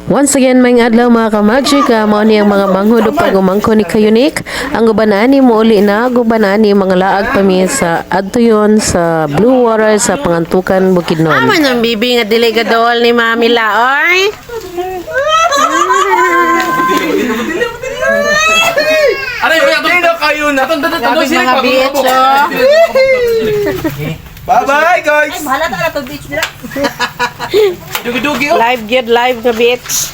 Once again, may adlaw mga ka-magic, mao ni ang mga manghod o pag-umangko ni Kayunik. Ang gubanaan ni mo uli na, gubanaan ni mga laag pa mi sa adtuyon sa Blue Water sa Pangantukan, Bukidnon. Aman ang bibi nga dili gadol ni Mami Laoy. Aray, may na kayo na. Grabe mga bitch, Bye-bye, guys! Ay, mahala na to beach nila. Dugi-dugi, oh! Live good, live ka bitch.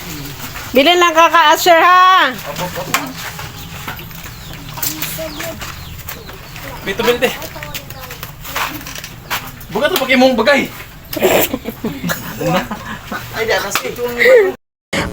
Bilin lang kaka-asher ha. Bito, binte. Buka to pag imong bagay. Ay, di atas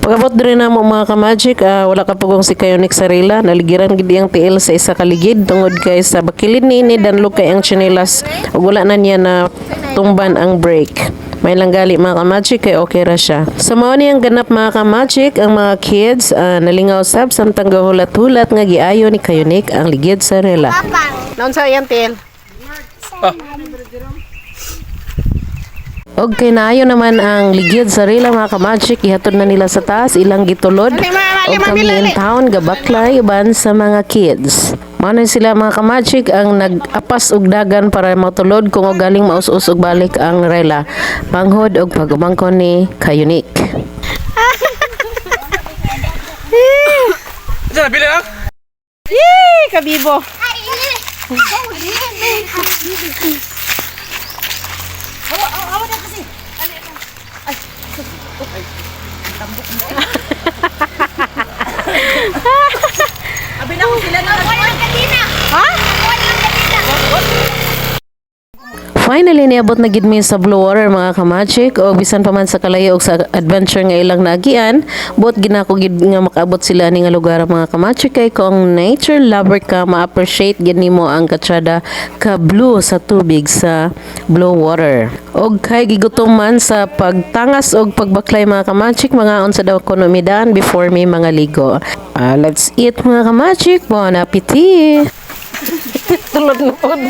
Pagabot din na mo mga ka-magic, wala ka pugong si Kayunik Sarila, naligiran gidi ang tiil sa isa kaligid tungod kay sa bakilid ni danlo kay ang chinelas ug wala na niya na tumban ang brake. May lang gali mga ka-magic kay okay ra siya. Sa mao ni ang ganap mga ka-magic, ang mga kids nalingaw sab samtang gahulat-hulat nga giayo ni Kayunik ang ligid sa rela. Naon sa iyang til? Og kay naayo naman ang ligid sa rela mga ka-magic, ihatod na nila sa taas ilang gitulod. Og kami in town gabaklay uban sa mga kids. Manay sila mga ka-magic ang nag-apas og dagan para matulod kung og galing maus-us og balik ang rela. Panghod og pagumangkon ni Kayunik. Diyan, bili lang! Yee, kabibo. Awa na kasi. Abi na ko sila na. Wala ang kadina. Ha? Wala ang kadina. Finally, niabot na gid mi sa Blue Water mga ka-magic o bisan pa man sa kalayo og sa adventure nga ilang nagian, buot ginako gid nga makaabot sila ni nga lugar mga ka-magic kay kung nature lover ka, ma-appreciate gid nimo ang katsada ka blue sa tubig sa Blue Water. Og kay gigutom man sa pagtangas og pagbaklay mga ka-magic, mga unsa daw kuno midaan before mi mga ligo. Let's eat mga ka-magic. Bon appetit. Tulod na pod.